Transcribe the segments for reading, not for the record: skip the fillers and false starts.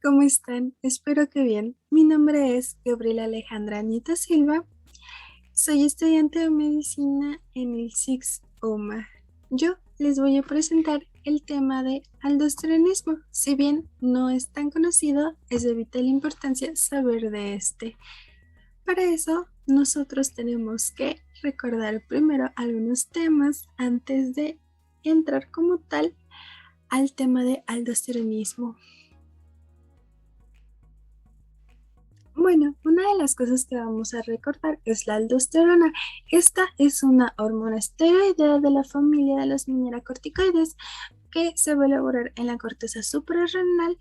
¿Cómo están? Espero que bien. Mi nombre es Gabriela Alejandra Anita Silva. Soy estudiante de medicina en el SIX UMA. Yo les voy a presentar el tema de aldosteronismo. Si bien no es tan conocido, es de vital importancia saber de este. Para eso, nosotros tenemos que recordar primero algunos temas antes de entrar como tal al tema de aldosteronismo. Bueno, una de las cosas que vamos a recordar es la aldosterona. Esta es una hormona esteroidea de la familia de las mineralocorticoides que se va a elaborar en la corteza suprarrenal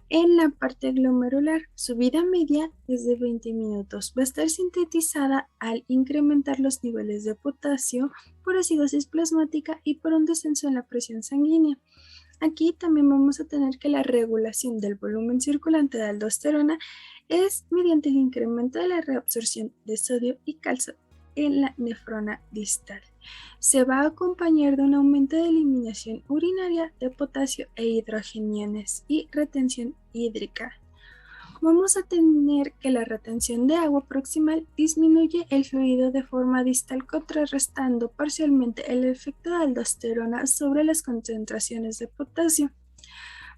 en la parte glomerular. Su vida media es de 20 minutos. Va a estar sintetizada al incrementar los niveles de potasio por acidosis plasmática y por un descenso en la presión sanguínea. Aquí también vamos a tener que la regulación del volumen circulante de aldosterona es mediante el incremento de la reabsorción de sodio y calcio en la nefrona distal. Se va a acompañar de un aumento de eliminación urinaria de potasio e hidrogeniones y retención hídrica. Vamos a tener que la retención de agua proximal disminuye el fluido de forma distal, contrarrestando parcialmente el efecto de aldosterona sobre las concentraciones de potasio.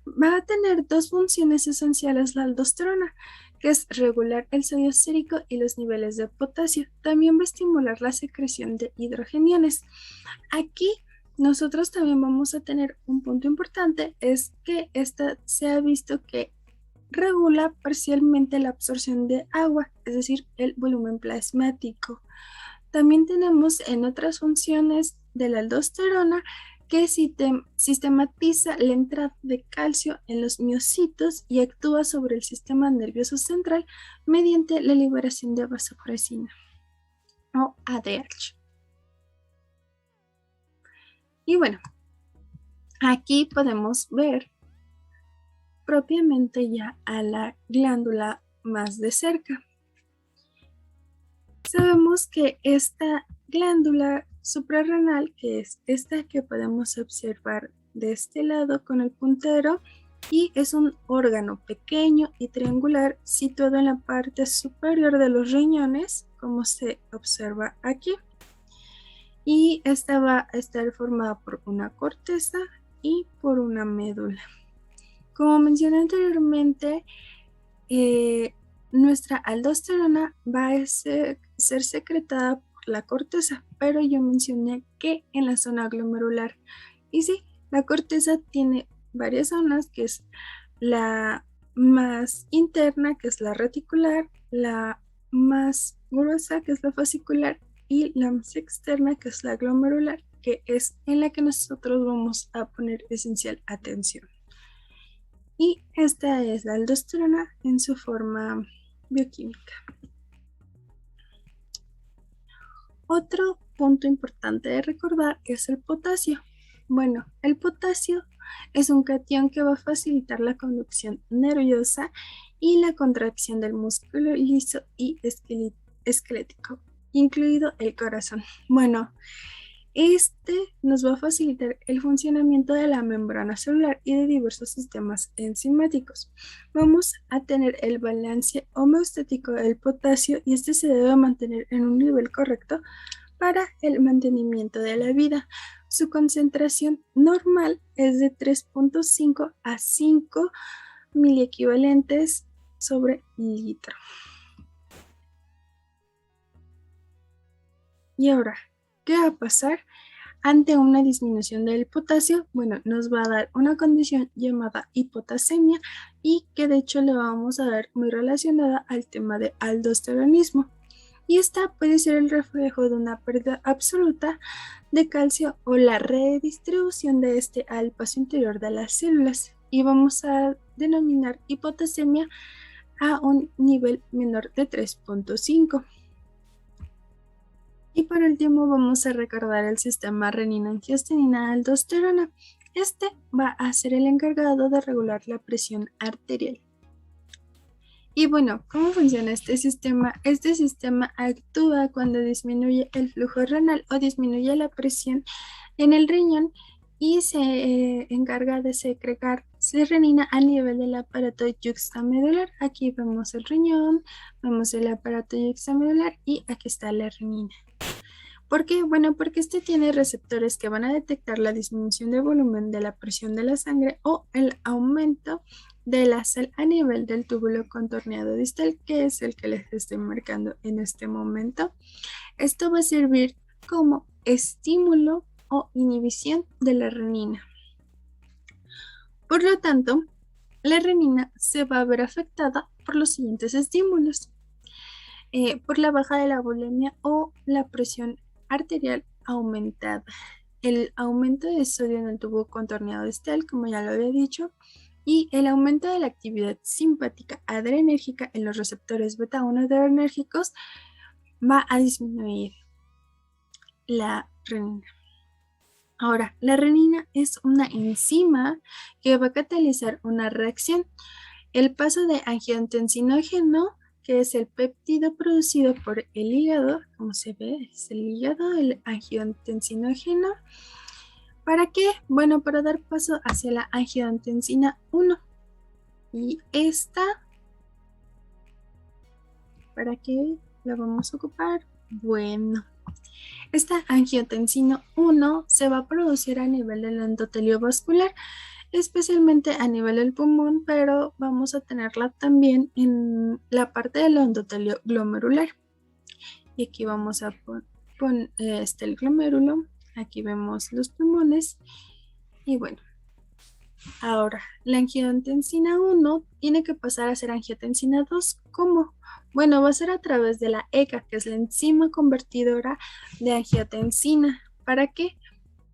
Va a tener dos funciones esenciales la aldosterona, que es regular el sodio sérico y los niveles de potasio. También va a estimular la secreción de hidrogeniones. Aquí nosotros también vamos a tener un punto importante, es que esta se ha visto que regula parcialmente la absorción de agua, es decir, el volumen plasmático. También tenemos en otras funciones de la aldosterona que sistematiza la entrada de calcio en los miocitos y actúa sobre el sistema nervioso central mediante la liberación de vasopresina o ADH. Y bueno, aquí podemos ver propiamente ya a la glándula más de cerca. Sabemos que esta glándula suprarrenal, que es esta que podemos observar de este lado con el puntero, y es un órgano pequeño y triangular situado en la parte superior de los riñones, como se observa aquí. Y esta va a estar formada por una corteza y por una médula. Como mencioné anteriormente, nuestra aldosterona va a ser secretada por la corteza, pero yo mencioné que en la zona glomerular. Y sí, la corteza tiene varias zonas, que es la más interna, que es la reticular, la más gruesa, que es la fascicular, y la más externa, que es la glomerular, que es en la que nosotros vamos a poner esencial atención. Y esta es la aldosterona en su forma bioquímica. Otro punto importante de recordar es el potasio. Bueno, el potasio es un catión que va a facilitar la conducción nerviosa y la contracción del músculo liso y esquelético, incluido el corazón. Bueno, este nos va a facilitar el funcionamiento de la membrana celular y de diversos sistemas enzimáticos. Vamos a tener el balance homeostático del potasio y este se debe mantener en un nivel correcto para el mantenimiento de la vida. Su concentración normal es de 3.5 a 5 miliequivalentes sobre litro. Y ahora, ¿qué va a pasar ante una disminución del potasio? Bueno, nos va a dar una condición llamada hipotasemia y que de hecho le vamos a dar muy relacionada al tema de aldosteronismo. Y esta puede ser el reflejo de una pérdida absoluta de calcio o la redistribución de este al paso interior de las células. Y vamos a denominar hipotasemia a un nivel menor de 3.5. Y por último vamos a recordar el sistema renina-angiostenina-aldosterona. Este va a ser el encargado de regular la presión arterial. Y bueno, ¿cómo funciona este sistema? Este sistema actúa cuando disminuye el flujo renal o disminuye la presión en el riñón y se encarga de segregar de renina a nivel del aparato yuxtamedular. Aquí vemos el riñón, vemos el aparato yuxtamedular y aquí está la renina. ¿Por qué? Bueno, porque este tiene receptores que van a detectar la disminución de volumen de la presión de la sangre o el aumento de la sal a nivel del túbulo contorneado distal, que es el que les estoy marcando en este momento. Esto va a servir como estímulo o inhibición de la renina. Por lo tanto, la renina se va a ver afectada por los siguientes estímulos. Por la baja de la bulimia o la presión arterial aumentada. El aumento de sodio en el tubo contorneado distal, como ya lo había dicho, y el aumento de la actividad simpática adrenérgica en los receptores beta 1 adrenérgicos va a disminuir la renina. Ahora, la renina es una enzima que va a catalizar una reacción. El paso de angiotensinógeno, que es el péptido producido por el hígado, como se ve, es el hígado, el angiotensinógeno. ¿Para qué? Bueno, para dar paso hacia la angiotensina 1. Y esta, ¿para qué la vamos a ocupar? Bueno, esta angiotensina 1 se va a producir a nivel del endotelio vascular, especialmente a nivel del pulmón, pero vamos a tenerla también en la parte del endotelio glomerular. Y aquí vamos a poner el glomérulo, aquí vemos los pulmones y bueno. Ahora, la angiotensina 1 tiene que pasar a ser angiotensina 2. ¿Cómo? Bueno, va a ser a través de la ECA, que es la enzima convertidora de angiotensina. ¿Para qué?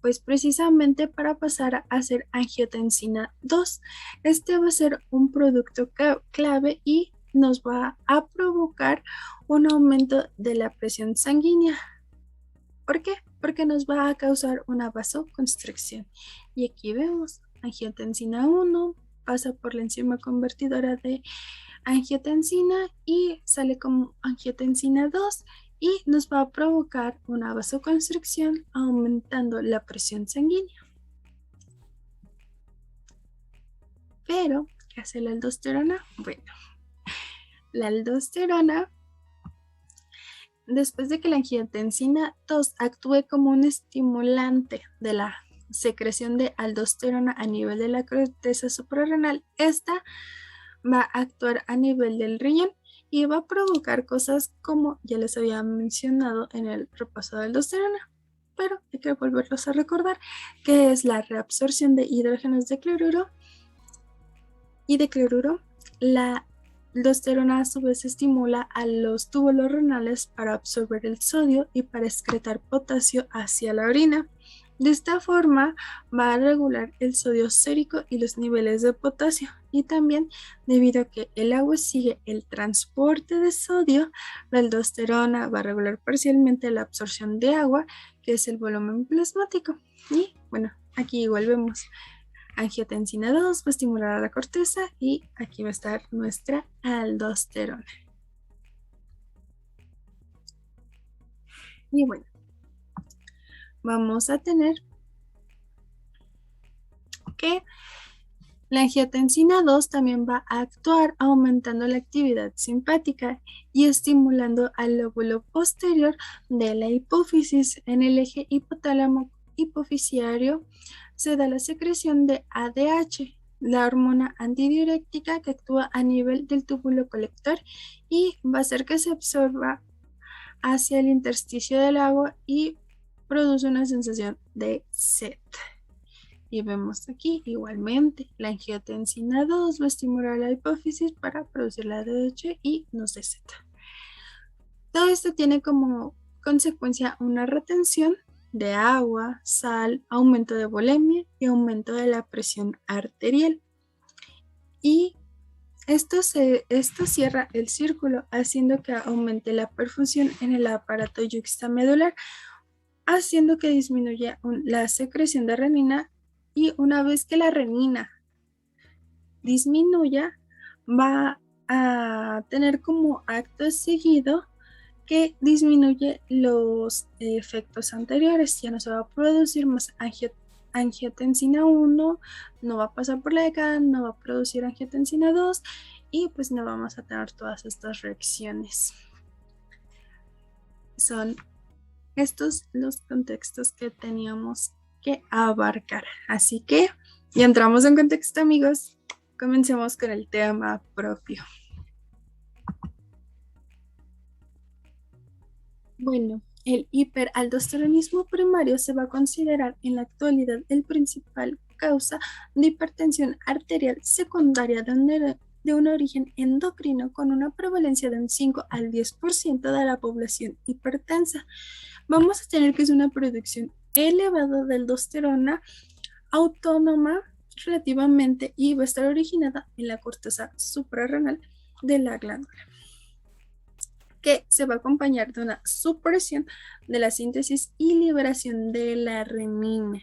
Pues precisamente para pasar a ser angiotensina 2. Este va a ser un producto clave y nos va a provocar un aumento de la presión sanguínea. ¿Por qué? Porque nos va a causar una vasoconstricción. Y aquí vemos angiotensina 1, pasa por la enzima convertidora de angiotensina y sale como angiotensina 2 y nos va a provocar una vasoconstricción aumentando la presión sanguínea. Pero, ¿qué hace la aldosterona? Bueno, la aldosterona, después de que la angiotensina 2 actúe como un estimulante de la secreción de aldosterona a nivel de la corteza suprarrenal, esta va a actuar a nivel del riñón y va a provocar cosas como ya les había mencionado en el repaso de aldosterona, pero hay que volverlos a recordar, que es la reabsorción de hidrógenos de cloruro y de cloruro. La aldosterona a su vez estimula a los túbulos renales para absorber el sodio y para excretar potasio hacia la orina. De esta forma va a regular el sodio sérico y los niveles de potasio. Y también, debido a que el agua sigue el transporte de sodio, la aldosterona va a regular parcialmente la absorción de agua, que es el volumen plasmático. Y bueno, aquí igual vemos angiotensina 2 va a estimular a la corteza y aquí va a estar nuestra aldosterona. Y bueno, vamos a tener que la angiotensina 2 también va a actuar aumentando la actividad simpática y estimulando al lóbulo posterior de la hipófisis. En el eje hipotálamo hipofisiario se da la secreción de ADH, la hormona antidiurética que actúa a nivel del túbulo colector y va a hacer que se absorba hacia el intersticio del agua y produce una sensación de sed. Y vemos aquí igualmente la angiotensina 2 va a estimular la hipófisis para producir la ADH y nos dé sed. Todo esto tiene como consecuencia una retención de agua, sal, aumento de volemia y aumento de la presión arterial. Y esto cierra el círculo, haciendo que aumente la perfusión en el aparato yuxtamedular, haciendo que disminuya la secreción de renina. Y una vez que la renina disminuya, va a tener como acto seguido que disminuye los efectos anteriores. Ya no se va a producir más angiotensina 1 no va a pasar por la ECA, no va a producir angiotensina 2 y pues no vamos a tener todas estas reacciones. Son estos los contextos que teníamos que abarcar. Así que ya entramos en contexto, amigos. Comencemos con el tema propio. Bueno, el hiperaldosteronismo primario se va a considerar en la actualidad el principal causa de hipertensión arterial secundaria de un origen endocrino con una prevalencia de un 5 al 10% de la población hipertensa. Vamos a tener que es una producción elevada de aldosterona autónoma relativamente y va a estar originada en la corteza suprarrenal de la glándula, que se va a acompañar de una supresión de la síntesis y liberación de la renina.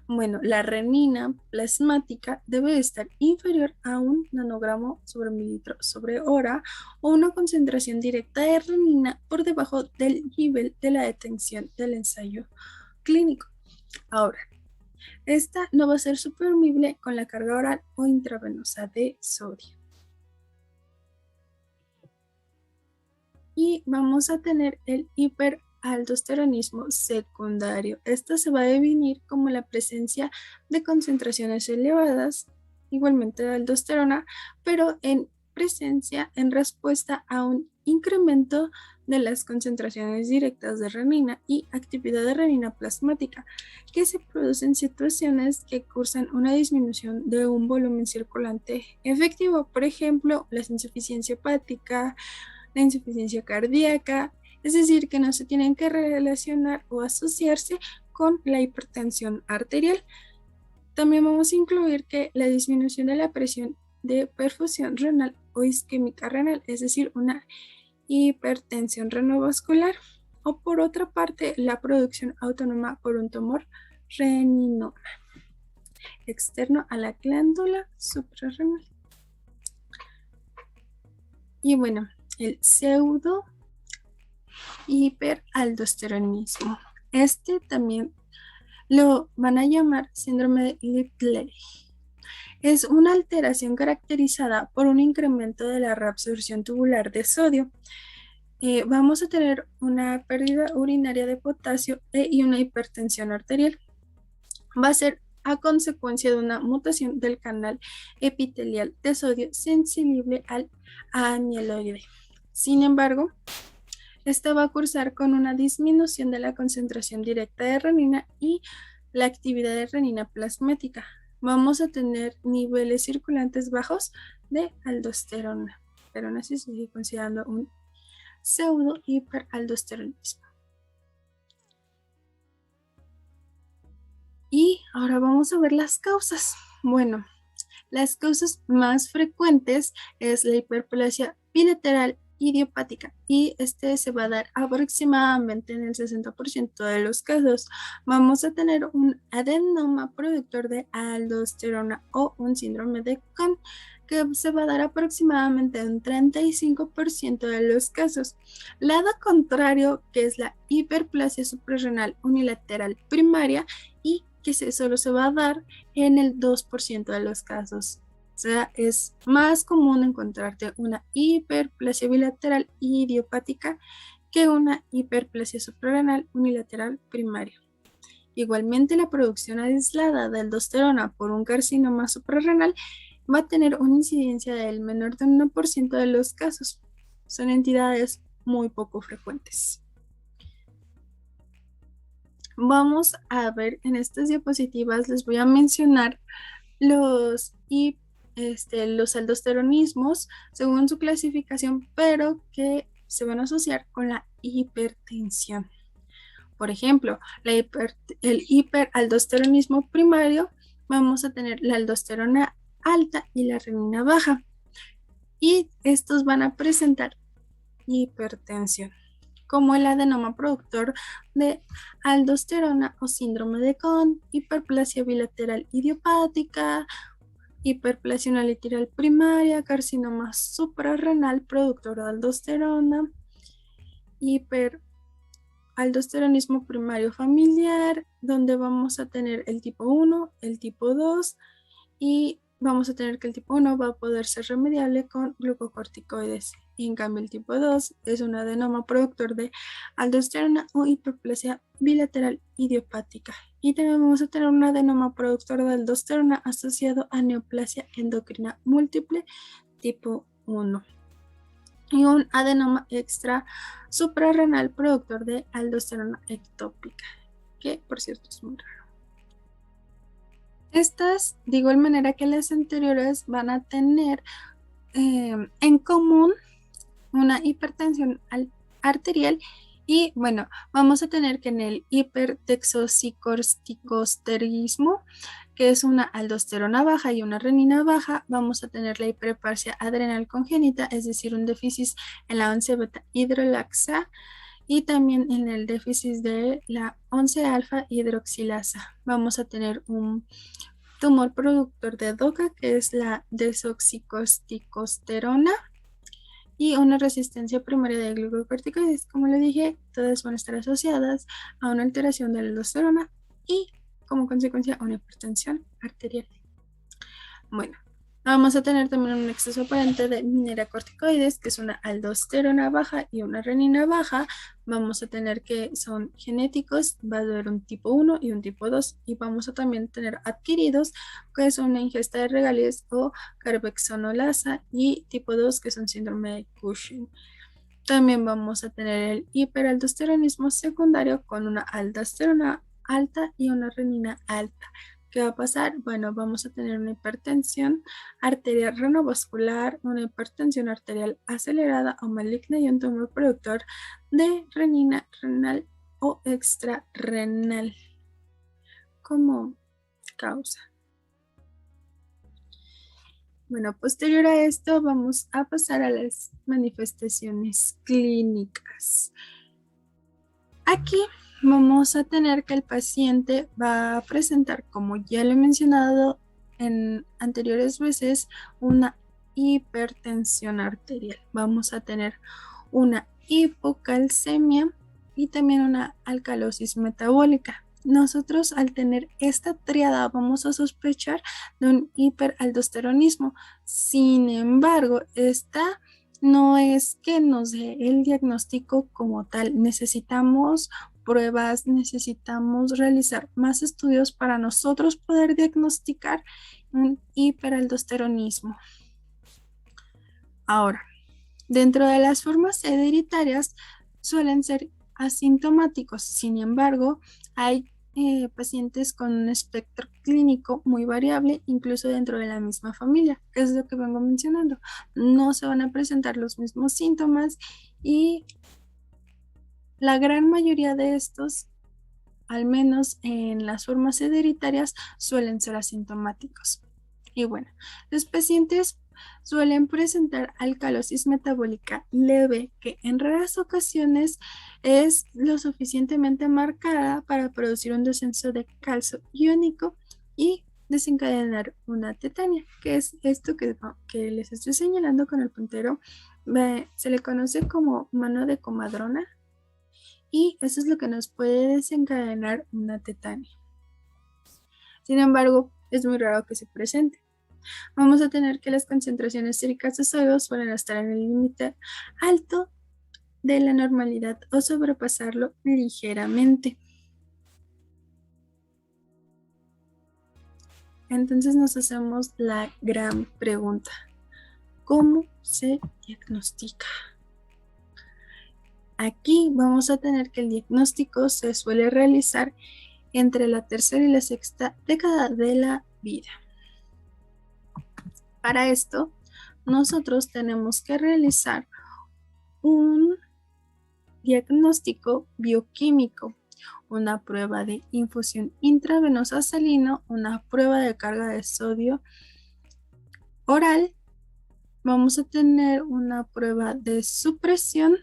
Bueno, la renina plasmática debe estar inferior a 1 nanogramo sobre mililitro sobre hora o una concentración directa de renina por debajo del nivel de la detención del ensayo clínico. Ahora, esta no va a ser suprimible con la carga oral o intravenosa de sodio. Y vamos a tener el hiperaldosteronismo secundario. Esto se va a definir como la presencia de concentraciones elevadas, igualmente de aldosterona, pero en presencia en respuesta a un incremento de las concentraciones directas de renina y actividad de renina plasmática, que se producen situaciones que cursan una disminución de un volumen circulante efectivo, por ejemplo, la insuficiencia hepática, la insuficiencia cardíaca, es decir, que no se tienen que relacionar o asociarse con la hipertensión arterial. También vamos a incluir que la disminución de la presión de perfusión renal o isquémica renal, es decir, una hipertensión renovascular, o por otra parte, la producción autónoma por un tumor reninoma externo a la glándula suprarrenal. Y bueno, el pseudo hiperaldosteronismo. Este también lo van a llamar síndrome de Liptley. Es una alteración caracterizada por un incremento de la reabsorción tubular de sodio. Vamos a tener una pérdida urinaria de potasio y una hipertensión arterial. Va a ser a consecuencia de una mutación del canal epitelial de sodio sensible al amiloide. Sin embargo, esta va a cursar con una disminución de la concentración directa de renina y la actividad de renina plasmática. Vamos a tener niveles circulantes bajos de aldosterona, pero aún así se sigue considerando un pseudo hiperaldosteronismo. Y ahora vamos a ver las causas. Bueno, las causas más frecuentes es la hiperplasia bilateral idiopática y este se va a dar aproximadamente en el 60% de los casos. Vamos a tener un adenoma productor de aldosterona o un síndrome de Cohn que se va a dar aproximadamente en un 35% de los casos. Lado contrario, que es la hiperplasia suprarrenal unilateral primaria y que solo se va a dar en el 2% de los casos. O sea, es más común encontrarte una hiperplasia bilateral idiopática que una hiperplasia suprarrenal unilateral primaria. Igualmente, la producción aislada de aldosterona por un carcinoma suprarrenal va a tener una incidencia del menor de 1% de los casos. Son entidades muy poco frecuentes. Vamos a ver en estas diapositivas, les voy a mencionar los aldosteronismos según su clasificación, pero que se van a asociar con la hipertensión. Por ejemplo, el hiperaldosteronismo primario, vamos a tener la aldosterona alta y la renina baja, y estos van a presentar hipertensión, como el adenoma productor de aldosterona o síndrome de Cohn, hiperplasia bilateral idiopática, hiperplasia unilateral primaria, carcinoma suprarrenal productor de aldosterona, aldosteronismo primario familiar, donde vamos a tener el tipo 1, el tipo 2 y vamos a tener que el tipo 1 va a poder ser remediable con glucocorticoides. Y en cambio el tipo 2 es un adenoma productor de aldosterona o hiperplasia bilateral idiopática. Y también vamos a tener un adenoma productor de aldosterona asociado a neoplasia endocrina múltiple tipo 1 y un adenoma extra suprarrenal productor de aldosterona ectópica, que por cierto es muy raro. Estas, de igual manera que las anteriores, van a tener en común una hipertensión arterial y bueno, vamos a tener que en el hipertexocicorticosterismo, que es una aldosterona baja y una renina baja, vamos a tener la hiperplasia adrenal congénita, es decir, un déficit en la 11 beta hidrolaxa y también en el déficit de la 11 alfa hidroxilasa. Vamos a tener un tumor productor de DOCA, que es la desoxicosticosterona, y una resistencia primaria de glucocorticoides. Como le dije, todas van a estar asociadas a una alteración de la aldosterona y como consecuencia a una hipertensión arterial. Bueno, vamos a tener también un exceso aparente de mineracorticoides, que es una aldosterona baja y una renina baja. Vamos a tener que son genéticos, va a haber un tipo 1 y un tipo 2. Y vamos a también tener adquiridos, que es una ingesta de regalias o carboxonolasa, y tipo 2, que son síndrome de Cushing. También vamos a tener el hiperaldosteronismo secundario con una aldosterona alta y una renina alta. ¿Qué va a pasar? Bueno, vamos a tener una hipertensión arterial renovascular, una hipertensión arterial acelerada o maligna y un tumor productor de renina renal o extrarrenal como causa. Bueno, posterior a esto vamos a pasar a las manifestaciones clínicas. Aquí vamos a tener que el paciente va a presentar, como ya lo he mencionado en anteriores veces, una hipertensión arterial. Vamos a tener una hipocalcemia y también una alcalosis metabólica. Nosotros al tener esta triada vamos a sospechar de un hiperaldosteronismo. Sin embargo, esta no es que nos dé el diagnóstico como tal. Necesitamos pruebas, necesitamos realizar más estudios para nosotros poder diagnosticar un hiperaldosteronismo. Ahora, dentro de las formas hereditarias suelen ser asintomáticos. Sin embargo, hay pacientes con un espectro clínico muy variable, incluso dentro de la misma familia, que es lo que vengo mencionando. No se van a presentar los mismos síntomas y la gran mayoría de estos, al menos en las formas hereditarias, suelen ser asintomáticos. Y bueno, los pacientes suelen presentar alcalosis metabólica leve, que en raras ocasiones es lo suficientemente marcada para producir un descenso de calcio iónico y desencadenar una tetania, que es esto que les estoy señalando con el puntero. Se le conoce como mano de comadrona y eso es lo que nos puede desencadenar una tetania. Sin embargo, es muy raro que se presente. Vamos a tener que las concentraciones séricas de sodio suelen estar en el límite alto de la normalidad o sobrepasarlo ligeramente. Entonces nos hacemos la gran pregunta: ¿cómo se diagnostica? Aquí vamos a tener que el diagnóstico se suele realizar entre la tercera y la sexta década de la vida. Para esto, nosotros tenemos que realizar un diagnóstico bioquímico, una prueba de infusión intravenosa salino, una prueba de carga de sodio oral. Vamos a tener una prueba de supresión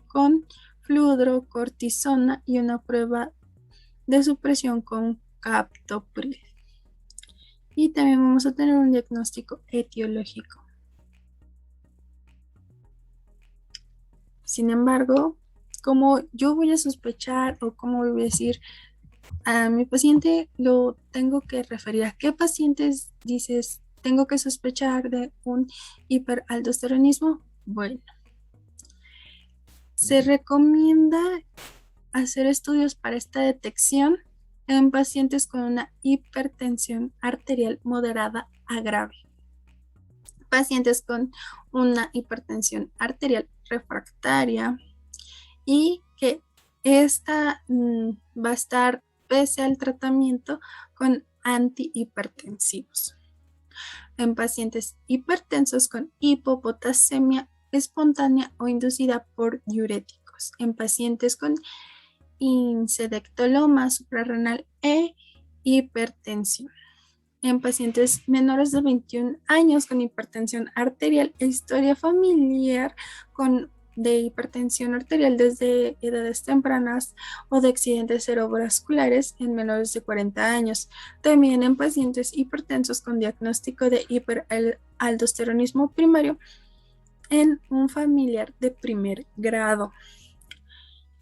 con fludrocortisona y una prueba de supresión con captopril. Y también vamos a tener un diagnóstico etiológico. Sin embargo, ¿Cómo yo voy a sospechar o cómo voy a decir a mi paciente lo tengo que referir? ¿A qué pacientes dices tengo que sospechar de un hiperaldosteronismo? Bueno, se recomienda hacer estudios para esta detección en pacientes con una hipertensión arterial moderada a grave, pacientes con una hipertensión arterial refractaria y que esta va a estar pese al tratamiento con antihipertensivos. En pacientes hipertensos con hipopotasemia espontánea o inducida por diuréticos, en pacientes con incedectoloma suprarrenal e hipertensión, en pacientes menores de 21 años con hipertensión arterial e historia familiar de hipertensión arterial desde edades tempranas o de accidentes cerebrovasculares en menores de 40 años. También en pacientes hipertensos con diagnóstico de hiperaldosteronismo primario en un familiar de primer grado.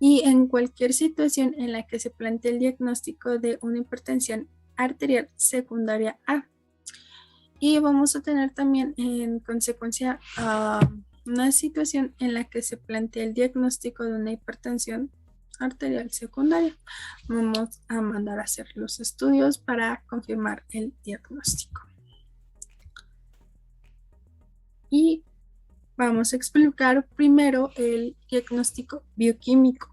Y en cualquier situación en la que se plantee el diagnóstico de una hipertensión arterial secundaria A. Y vamos a tener también en consecuencia una situación en la que se plantea el diagnóstico de una hipertensión arterial secundaria. Vamos a mandar a hacer los estudios para confirmar el diagnóstico. Y vamos a explicar primero el diagnóstico bioquímico.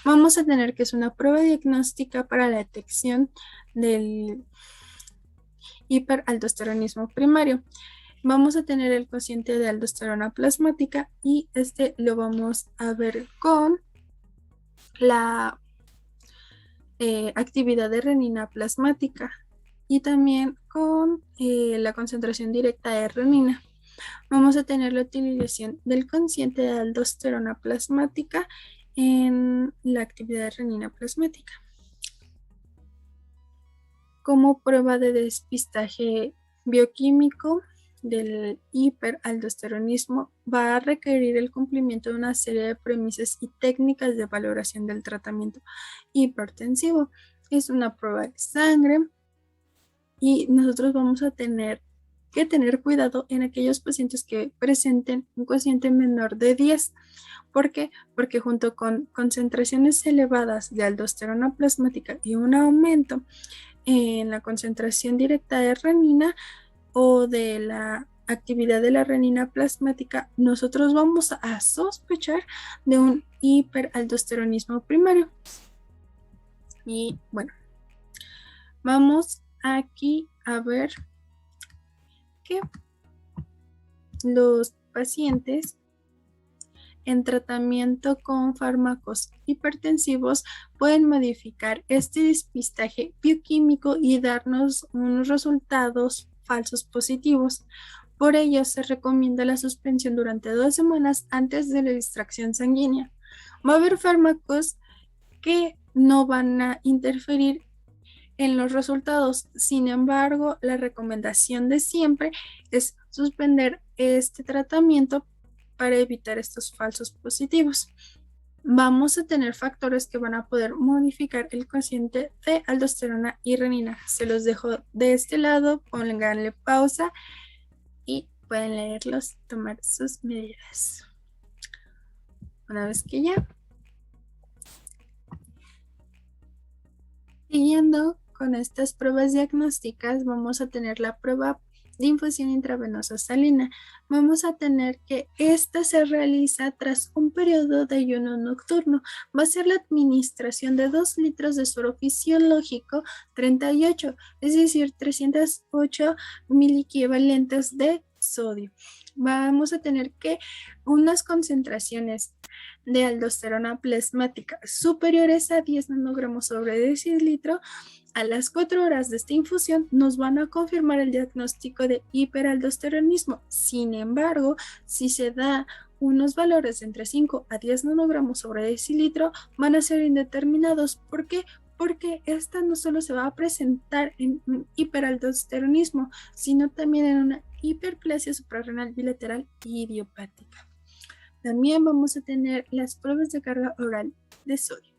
Vamos a tener que es una prueba diagnóstica para la detección del hiperaldosteronismo primario. Vamos a tener el cociente de aldosterona plasmática y este lo vamos a ver con la actividad de renina plasmática y también con la concentración directa de renina. Vamos a tener la utilización del cociente de aldosterona plasmática en la actividad de renina plasmática. Como prueba de despistaje bioquímico del hiperaldosteronismo va a requerir el cumplimiento de una serie de premisas y técnicas de valoración del tratamiento hipertensivo. Es una prueba de sangre y nosotros vamos a tener que tener cuidado en aquellos pacientes que presenten un cociente menor de 10. ¿Por qué? Porque junto con concentraciones elevadas de aldosterona plasmática y un aumento en la concentración directa de renina o de la actividad de la renina plasmática, nosotros vamos a sospechar de un hiperaldosteronismo primario. Y bueno, vamos aquí a ver que los pacientes en tratamiento con fármacos hipertensivos pueden modificar este despistaje bioquímico y darnos unos resultados falsos positivos. Por ello, se recomienda la suspensión durante 2 semanas antes de la extracción sanguínea. Va a haber fármacos que no van a interferir en los resultados. Sin embargo, la recomendación de siempre es suspender este tratamiento para evitar estos falsos positivos. Vamos a tener factores que van a poder modificar el cociente de aldosterona y renina. Se los dejo de este lado, pónganle pausa y pueden leerlos, tomar sus medidas. Una vez que ya. Siguiendo con estas pruebas diagnósticas, vamos a tener la prueba de infusión intravenosa salina. Vamos a tener que esta se realiza tras un periodo de ayuno nocturno. Va a ser la administración de 2 litros de suero fisiológico 38, es decir, 308 miliequivalentes de sodio. Vamos a tener que unas concentraciones de aldosterona plasmática superiores a 10 nanogramos sobre decilitro. A las 4 horas de esta infusión nos van a confirmar el diagnóstico de hiperaldosteronismo. Sin embargo, si se da unos valores entre 5 a 10 nanogramos sobre decilitro, van a ser indeterminados. ¿Por qué? Porque esta no solo se va a presentar en un hiperaldosteronismo, sino también en una hiperplasia suprarrenal bilateral idiopática. También vamos a tener las pruebas de carga oral de sodio.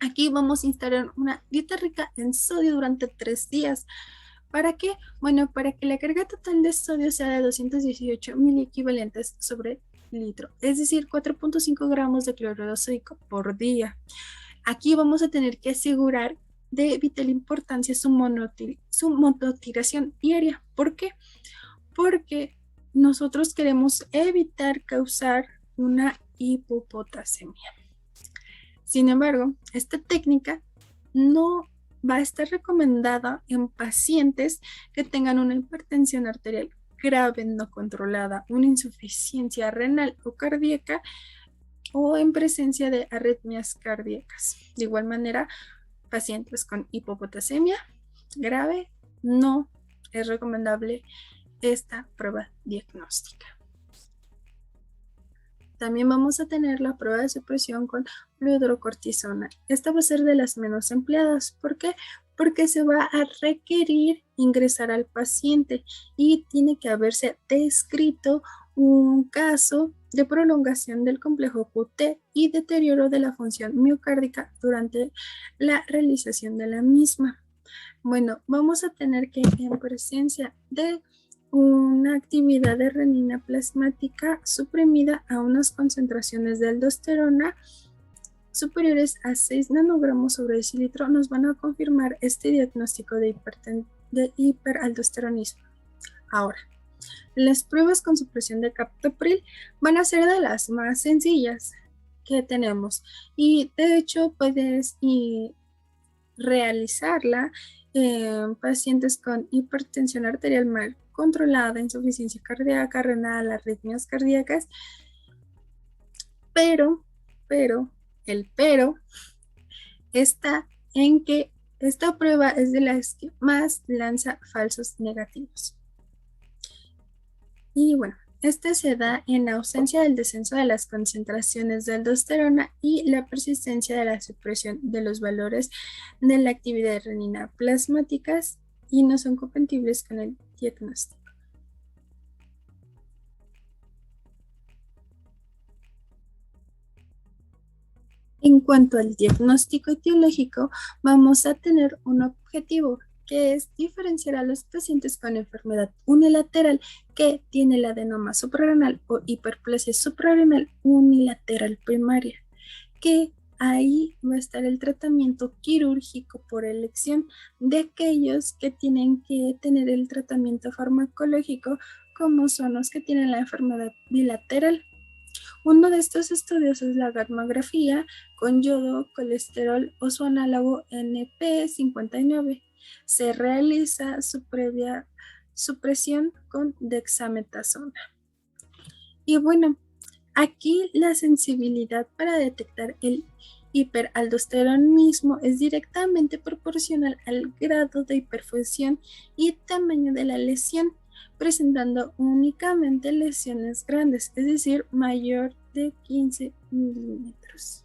Aquí vamos a instalar una dieta rica en sodio durante 3 días. ¿Para qué? Bueno, para que la carga total de sodio sea de 218 miliequivalentes sobre litro, es decir, 4.5 gramos de cloruro sódico por día. Aquí vamos a tener que asegurar de vital importancia su monotiración diaria. ¿Por qué? Porque nosotros queremos evitar causar una hipopotasemia. Sin embargo, esta técnica no va a estar recomendada en pacientes que tengan una hipertensión arterial grave no controlada, una insuficiencia renal o cardíaca o en presencia de arritmias cardíacas. De igual manera, pacientes con hipopotasemia grave no es recomendable esta prueba diagnóstica. También vamos a tener la prueba de supresión con fludrocortisona. Esta va a ser de las menos empleadas. ¿Por qué? Porque se va a requerir ingresar al paciente y tiene que haberse descrito un caso de prolongación del complejo QT y deterioro de la función miocárdica durante la realización de la misma. Bueno, vamos a tener que en presencia de una actividad de renina plasmática suprimida a unas concentraciones de aldosterona superiores a 6 nanogramos sobre decilitro nos van a confirmar este diagnóstico de hiperaldosteronismo. Ahora, las pruebas con supresión de captopril van a ser de las más sencillas que tenemos y de hecho puedes realizarla en pacientes con hipertensión arterial mal controlada, insuficiencia cardíaca, renal, arritmias cardíacas, pero el pero está en que esta prueba es de las que más lanza falsos negativos. Y bueno, este se da en ausencia del descenso de las concentraciones de aldosterona y la persistencia de la supresión de los valores de la actividad de renina plasmáticas y no son compatibles con el diagnóstico. En cuanto al diagnóstico etiológico, vamos a tener un objetivo que es diferenciar a los pacientes con enfermedad unilateral que tiene el adenoma suprarrenal o hiperplasia suprarrenal unilateral primaria, que ahí va a estar el tratamiento quirúrgico por elección de aquellos que tienen que tener el tratamiento farmacológico, como son los que tienen la enfermedad bilateral. Uno de estos estudios es la gammagrafía con yodo, colesterol o su análogo NP59. Se realiza su previa supresión con dexametasona. Y bueno, aquí la sensibilidad para detectar el hiperaldosteronismo es directamente proporcional al grado de hiperfusión y tamaño de la lesión, presentando únicamente lesiones grandes, es decir, mayor de 15 milímetros.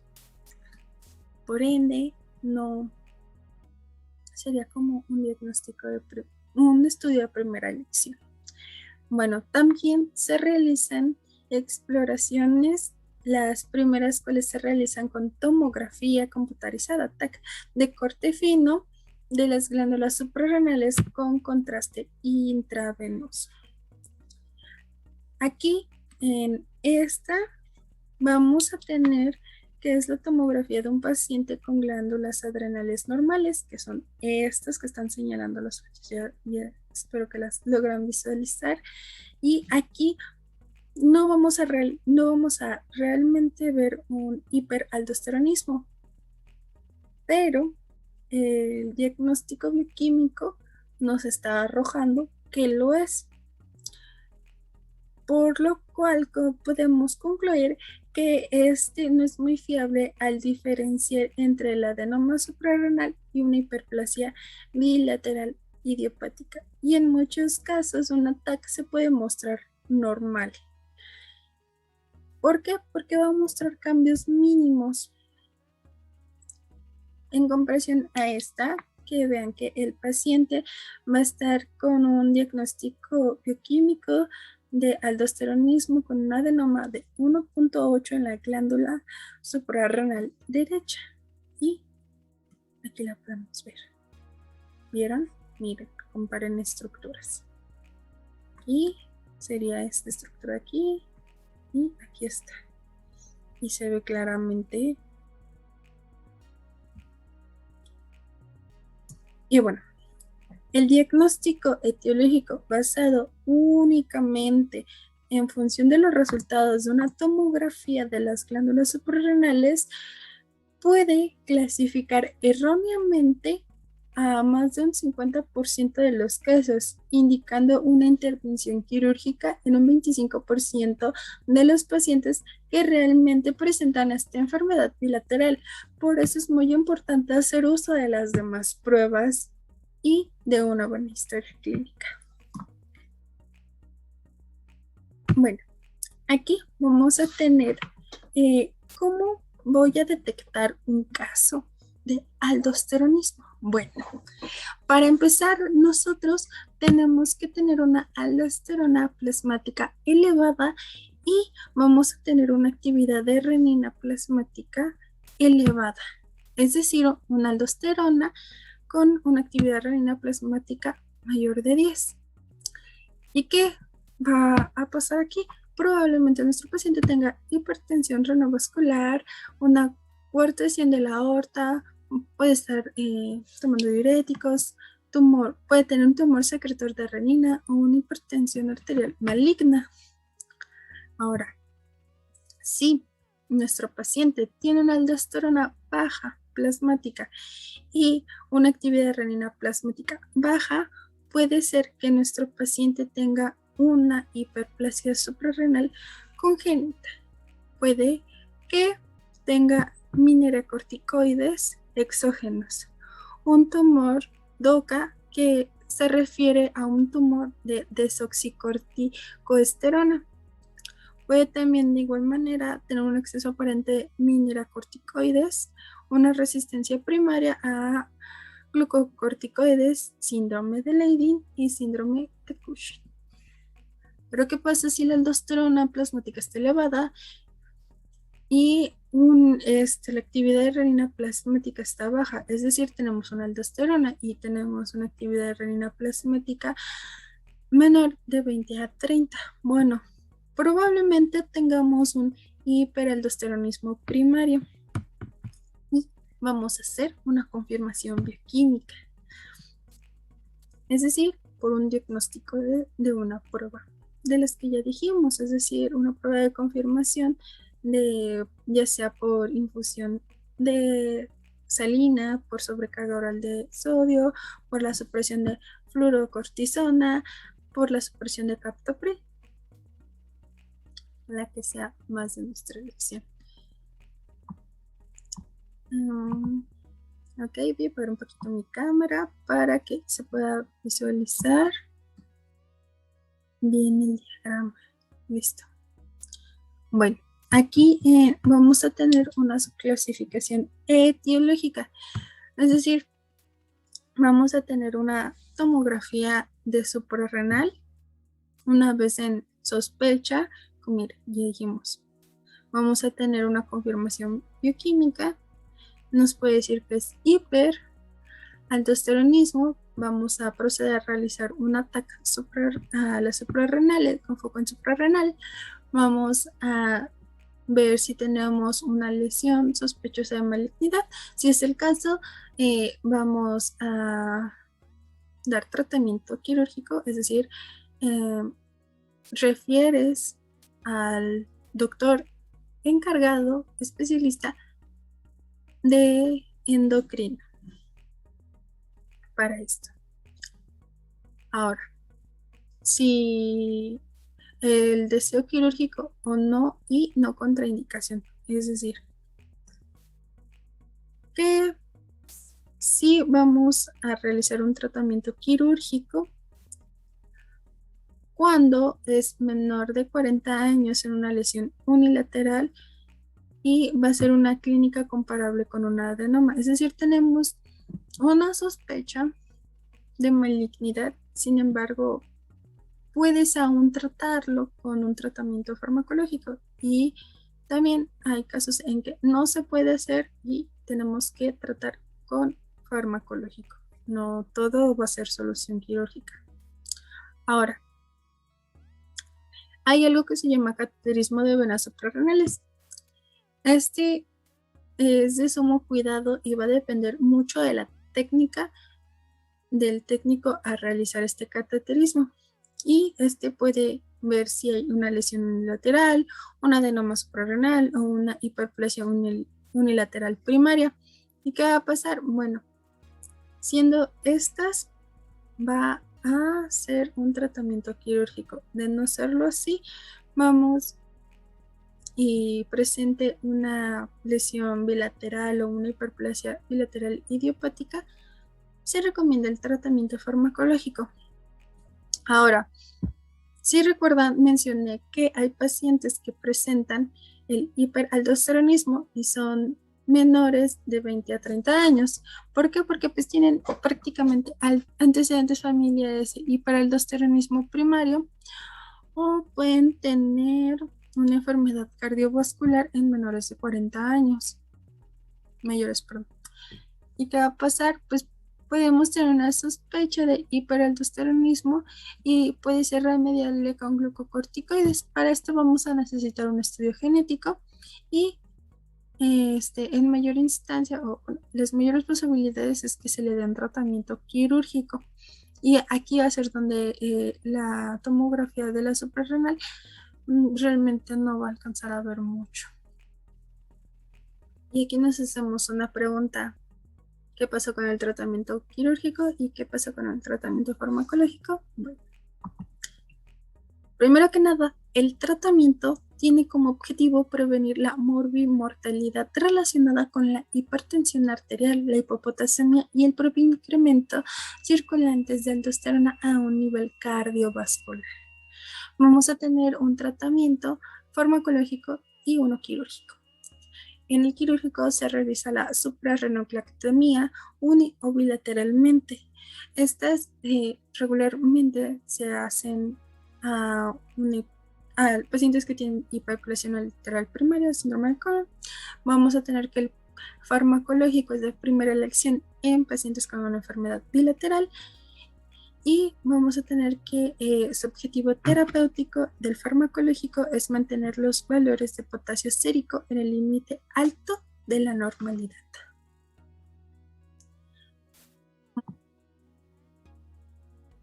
Por ende, no sería como un diagnóstico un estudio de primera elección. Bueno, también se realizan exploraciones, las primeras cuales se realizan con tomografía computarizada, TAC, de corte fino de las glándulas suprarrenales con contraste intravenoso. Aquí en esta vamos a tener que es la tomografía de un paciente con glándulas adrenales normales, que son estas que están señalando los flechas. Ya espero que las logran visualizar. Y aquí no vamos a realmente ver un hiperaldosteronismo, pero el diagnóstico bioquímico nos está arrojando que lo es, por lo cual podemos concluir que este no es muy fiable al diferenciar entre el adenoma suprarrenal y una hiperplasia bilateral idiopática, y en muchos casos un ataque se puede mostrar normal. ¿Por qué? Porque va a mostrar cambios mínimos en comparación a esta, que vean que el paciente va a estar con un diagnóstico bioquímico de aldosteronismo con un adenoma de 1.8 en la glándula suprarrenal derecha. Y aquí la podemos ver. ¿Vieron? Miren, comparen estructuras. Y sería esta estructura aquí y aquí está. Y se ve claramente. Y bueno, el diagnóstico etiológico basado únicamente en función de los resultados de una tomografía de las glándulas suprarrenales puede clasificar erróneamente a más de un 50% de los casos, indicando una intervención quirúrgica en un 25% de los pacientes que realmente presentan esta enfermedad bilateral. Por eso es muy importante hacer uso de las demás pruebas y de una buena historia clínica. Bueno, aquí vamos a tener cómo voy a detectar un caso de aldosteronismo. Bueno, para empezar, nosotros tenemos que tener una aldosterona plasmática elevada y vamos a tener una actividad de renina plasmática elevada, es decir, una aldosterona con una actividad renina plasmática mayor de 10. ¿Y qué va a pasar aquí? Probablemente nuestro paciente tenga hipertensión renovascular, una coartación de la aorta, puede estar tomando diuréticos, puede tener un tumor secretor de renina o una hipertensión arterial maligna. Ahora, si nuestro paciente tiene una aldosterona baja plasmática y una actividad de renina plasmática baja, puede ser que nuestro paciente tenga una hiperplasia suprarrenal congénita. Puede que tenga mineracorticoides exógenos, un tumor DOCA que se refiere a un tumor de desoxicorticoesterona. Puede también de igual manera tener un exceso aparente de mineracorticoides, una resistencia primaria a glucocorticoides, síndrome de Leydig y síndrome de Cushing. Pero ¿qué pasa si la aldosterona plasmática está elevada y la actividad de renina plasmática está baja? Es decir, tenemos una aldosterona y tenemos una actividad de renina plasmática menor de 20 a 30. Bueno, probablemente tengamos un hiperaldosteronismo primario. Y vamos a hacer una confirmación bioquímica, es decir, por un diagnóstico de una prueba de las que ya dijimos, es decir, una prueba de confirmación de ya sea por infusión de salina, por sobrecarga oral de sodio, por la supresión de fluorocortisona, por la supresión de captopril, la que sea más de nuestra elección. Ok, voy a poner un poquito mi cámara para que se pueda visualizar bien el diagrama. Listo. Bueno, aquí vamos a tener una subclasificación etiológica, es decir, vamos a tener una tomografía de suprarrenal una vez en sospecha, como ya dijimos. Vamos a tener una confirmación bioquímica, nos puede decir que es hiperaldosteronismo. Vamos a proceder a realizar un ataque a las suprarrenales con foco en suprarrenal. Vamos a ver si tenemos una lesión sospechosa de malignidad. Si es el caso, vamos a dar tratamiento quirúrgico, es decir, refieres al doctor encargado, especialista de endocrina para esto. Ahora, si el deseo quirúrgico o no y no contraindicación, es decir, que si vamos a realizar un tratamiento quirúrgico cuando es menor de 40 años en una lesión unilateral y va a ser una clínica comparable con un adenoma, es decir, tenemos una sospecha de malignidad, sin embargo, puedes aún tratarlo con un tratamiento farmacológico y también hay casos en que no se puede hacer y tenemos que tratar con farmacológico. No todo va a ser solución quirúrgica. Ahora, hay algo que se llama cateterismo de venas suprarrenales. Este es de sumo cuidado y va a depender mucho de la técnica del técnico a realizar este cateterismo. Y este puede ver si hay una lesión unilateral, un adenoma suprarrenal o una hiperplasia unilateral primaria. ¿Y qué va a pasar? Bueno, siendo estas, va a ser un tratamiento quirúrgico. De no serlo así, vamos y presente una lesión bilateral o una hiperplasia bilateral idiopática, se recomienda el tratamiento farmacológico. Ahora, si recuerdan, mencioné que hay pacientes que presentan el hiperaldosteronismo y son menores de 20 a 30 años. ¿Por qué? Porque pues tienen prácticamente antecedentes familiares de hiperaldosteronismo primario o pueden tener una enfermedad cardiovascular en menores de 40 años, mayores, perdón. ¿Y qué va a pasar? Pues podemos tener una sospecha de hiperaldosteronismo y puede ser remediable con glucocorticoides. Para esto vamos a necesitar un estudio genético y en mayor instancia o las mayores posibilidades es que se le den tratamiento quirúrgico. Y aquí va a ser donde la tomografía de la suprarrenal realmente no va a alcanzar a ver mucho. Y aquí nos hacemos una pregunta. ¿Qué pasó con el tratamiento quirúrgico y qué pasó con el tratamiento farmacológico? Bueno, primero que nada, el tratamiento tiene como objetivo prevenir la morbimortalidad relacionada con la hipertensión arterial, la hipopotasemia y el propio incremento circulantes de aldosterona a un nivel cardiovascular. Vamos a tener un tratamiento farmacológico y uno quirúrgico. En el quirúrgico se realiza la suprarrenoclectomía uni o bilateralmente. Estas regularmente se hacen a pacientes que tienen hiperplasia unilateral primaria, síndrome de Crohn. Vamos a tener que el farmacológico es de primera elección en pacientes con una enfermedad bilateral y vamos a tener que su objetivo terapéutico del farmacológico es mantener los valores de potasio sérico en el límite alto de la normalidad.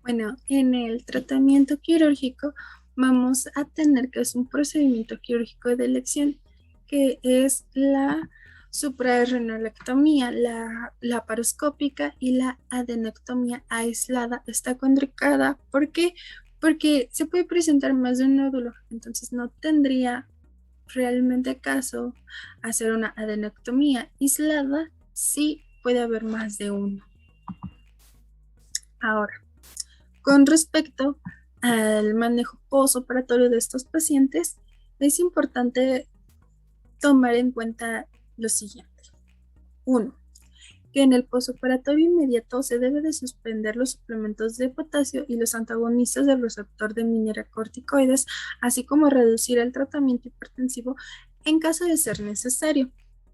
Bueno, en el tratamiento quirúrgico vamos a tener que es un procedimiento quirúrgico de elección que es la suprarrenolectomía, la laparoscópica y la adenectomía aislada. Está contraindicada. ¿Por qué? Porque se puede presentar más de un nódulo, entonces no tendría realmente caso hacer una adenectomía aislada si puede haber más de uno. Ahora, con respecto al manejo postoperatorio de estos pacientes, es importante tomar en cuenta lo siguiente. 1. Que en el postoperatorio inmediato se debe de suspender los suplementos de potasio y los antagonistas del receptor de mineralocorticoides, así como reducir el tratamiento hipertensivo en caso de ser necesario.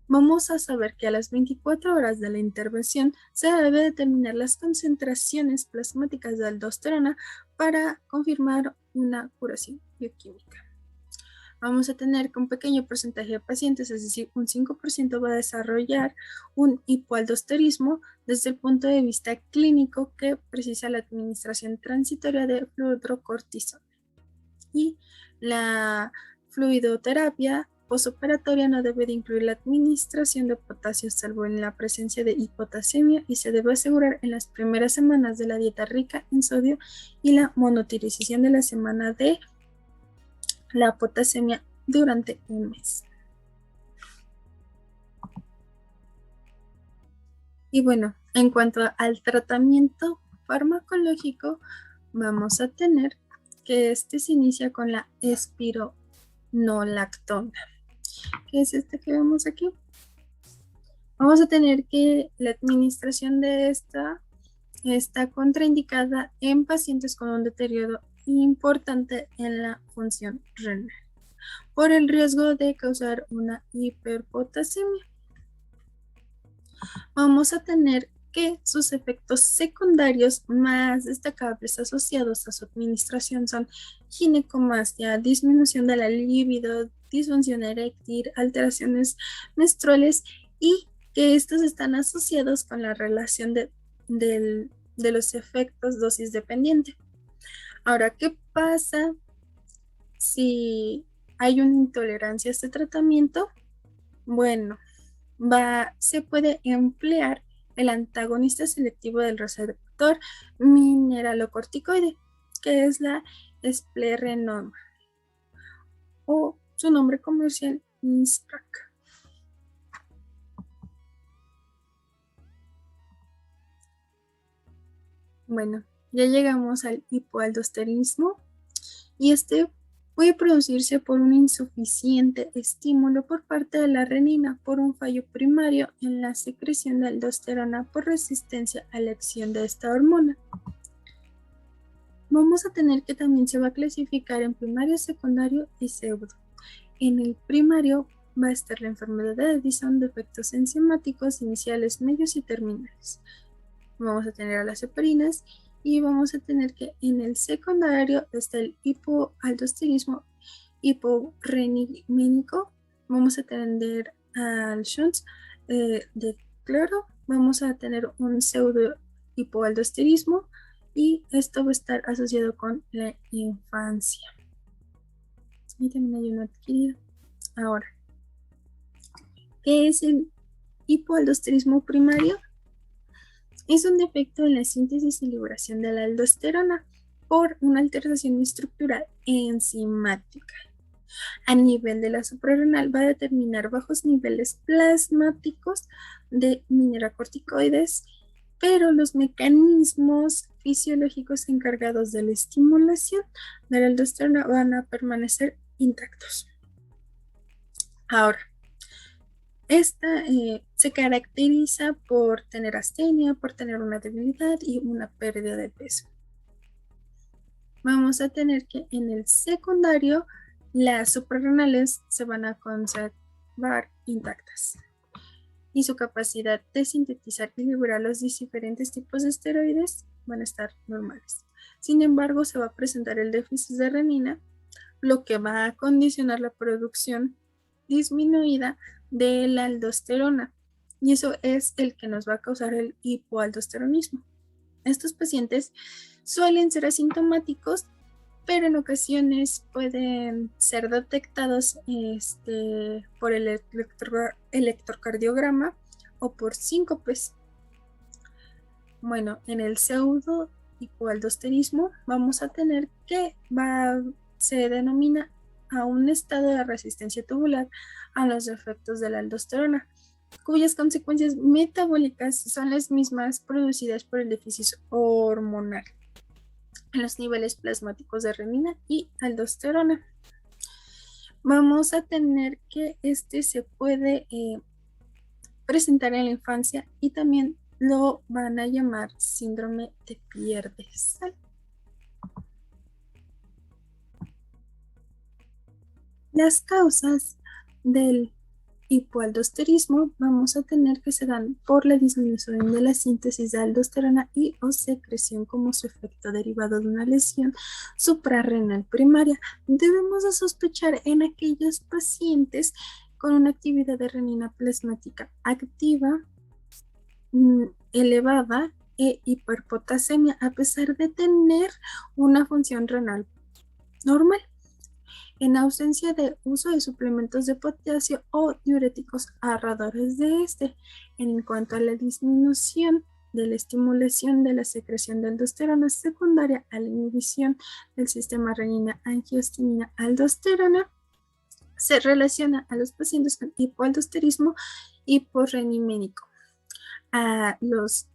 Vamos a saber que a las 24 horas de la intervención se debe determinar las concentraciones plasmáticas de aldosterona para confirmar una curación bioquímica. Vamos a tener que un pequeño porcentaje de pacientes, es decir, un 5% va a desarrollar un hipoaldosterismo desde el punto de vista clínico que precisa la administración transitoria de fludrocortisona. Y la fluidoterapia postoperatoria no debe de incluir la administración de potasio salvo en la presencia de hipotasemia y se debe asegurar en las primeras semanas de la dieta rica en sodio y la monotirización de la semana de la potasemia durante un mes. Y bueno, en cuanto al tratamiento farmacológico, vamos a tener que este se inicia con la espironolactona, que es este que vemos aquí. Vamos a tener que la administración de esta está contraindicada en pacientes con un deterioro importante en la función renal por el riesgo de causar una hiperpotasemia. Vamos a tener que sus efectos secundarios más destacables asociados a su administración son ginecomastia, disminución de la libido, disfunción eréctil, alteraciones menstruales y que estos están asociados con la relación de los efectos dosis dependiente. Ahora, ¿qué pasa si hay una intolerancia a este tratamiento? Bueno, se puede emplear el antagonista selectivo del receptor mineralocorticoide, que es la esplerenona, o su nombre comercial Inspirac. Bueno, ya llegamos al hipoaldosteronismo y este puede producirse por un insuficiente estímulo por parte de la renina por un fallo primario en la secreción de aldosterona por resistencia a la acción de esta hormona. Vamos a tener que también se va a clasificar en primario, secundario y pseudo. En el primario va a estar la enfermedad de Addison de efectos enzimáticos iniciales, medios y terminales. Vamos a tener a las heparinas y vamos a tener que en el secundario está el hipoaldosterismo hiporreniménico. Vamos a tener al shunts de cloro. Vamos a tener un pseudo hipoaldosterismo y esto va a estar asociado con la infancia. Y también hay uno adquirido. Ahora, ¿qué es el hipoaldosterismo primario? Es un defecto en la síntesis y liberación de la aldosterona por una alteración estructural enzimática. A nivel de la suprarrenal va a determinar bajos niveles plasmáticos de mineracorticoides, pero los mecanismos fisiológicos encargados de la estimulación de la aldosterona van a permanecer intactos. Ahora, esta se caracteriza por tener astenia, por tener una debilidad y una pérdida de peso. Vamos a tener que en el secundario las suprarrenales se van a conservar intactas y su capacidad de sintetizar y liberar los diferentes tipos de esteroides van a estar normales. Sin embargo, se va a presentar el déficit de renina, lo que va a condicionar la producción disminuida de la aldosterona y eso es el que nos va a causar el hipoaldosteronismo. Estos pacientes suelen ser asintomáticos, pero en ocasiones pueden ser detectados por el electrocardiograma o por síncopes. Bueno, en el pseudo hipoaldosterismo vamos a tener que se denomina a un estado de resistencia tubular a los efectos de la aldosterona, cuyas consecuencias metabólicas son las mismas producidas por el déficit hormonal en los niveles plasmáticos de renina y aldosterona. Vamos a tener que se puede presentar en la infancia y también lo van a llamar síndrome de pierde sal. Las causas del hipoaldosterismo vamos a tener que se dan por la disminución de la síntesis de aldosterona y o secreción como su efecto derivado de una lesión suprarrenal primaria. Debemos de sospechar en aquellos pacientes con una actividad de renina plasmática activa elevada e hiperpotasemia a pesar de tener una función renal normal. En ausencia de uso de suplementos de potasio o diuréticos ahorradores de En cuanto a la disminución de la estimulación de la secreción de aldosterona secundaria a la inhibición del sistema renina-angiostemina-aldosterona, se relaciona a los pacientes con hipoaldosterismo hiporreniménico. A los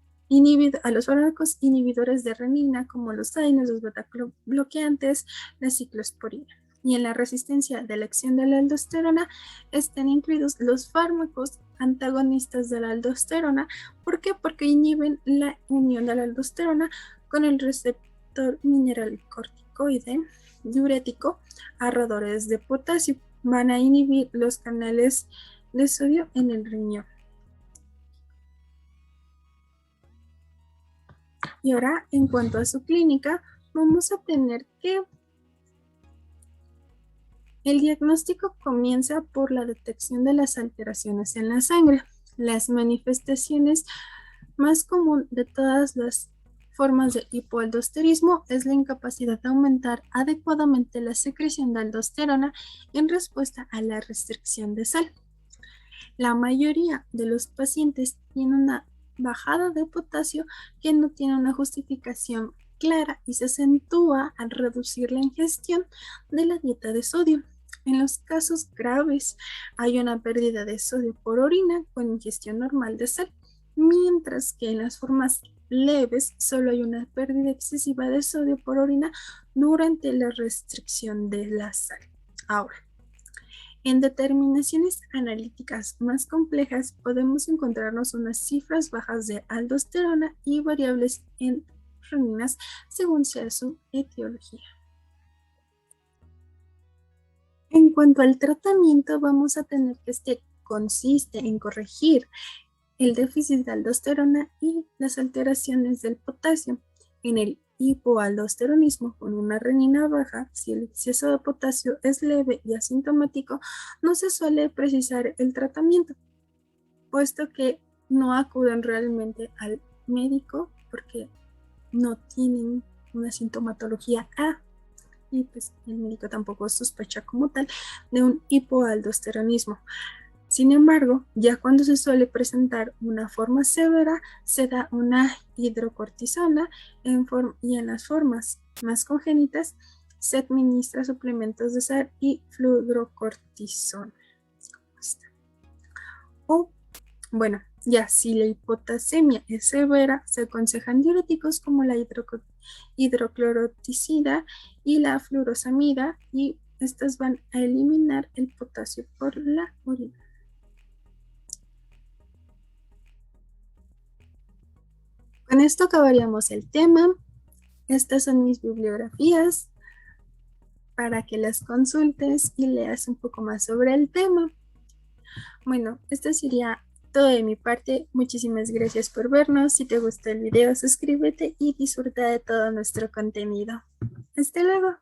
fármacos inhibidores de renina como los AINES, los beta-bloqueantes, la ciclosporina. Y en la resistencia de la acción de la aldosterona están incluidos los fármacos antagonistas de la aldosterona. ¿Por qué? Porque inhiben la unión de la aldosterona con el receptor mineralocorticoide. corticoide diurético, ahorradores de potasio, van a inhibir los canales de sodio en el riñón. Y ahora, en cuanto a su clínica, vamos a tener que el diagnóstico comienza por la detección de las alteraciones en la sangre. Las manifestaciones más común de todas las formas de hipoaldosterismo es la incapacidad de aumentar adecuadamente la secreción de aldosterona en respuesta a la restricción de sal. La mayoría de los pacientes tienen una bajada de potasio que no tiene una justificación clara y se acentúa al reducir la ingestión de la dieta de sodio. En los casos graves hay una pérdida de sodio por orina con ingestión normal de sal, mientras que en las formas leves solo hay una pérdida excesiva de sodio por orina durante la restricción de la sal. Ahora, en determinaciones analíticas más complejas podemos encontrarnos unas cifras bajas de aldosterona y variables en reninas según sea su etiología. En cuanto al tratamiento, vamos a tener que este consiste en corregir el déficit de aldosterona y las alteraciones del potasio. En el hipoaldosteronismo con una renina baja, si el exceso de potasio es leve y asintomático, no se suele precisar el tratamiento, puesto que no acuden realmente al médico porque no tienen una sintomatología A y pues el médico tampoco sospecha como tal de un hipoaldosteronismo. Sin embargo, ya cuando se suele presentar una forma severa, se da una hidrocortisona y en las formas más congénitas se administra suplementos de sal y fludrocortisona. O, bueno, ya si la hipotasemia es severa, se aconsejan diuréticos como la hidrocloroticida y la furosemida y estas van a eliminar el potasio por la orina. Con esto acabaríamos el tema. Estas son mis bibliografías para que las consultes y leas un poco más sobre el tema. Bueno, esto sería todo de mi parte. Muchísimas gracias por vernos. Si te gustó el video, suscríbete y disfruta de todo nuestro contenido. Hasta luego.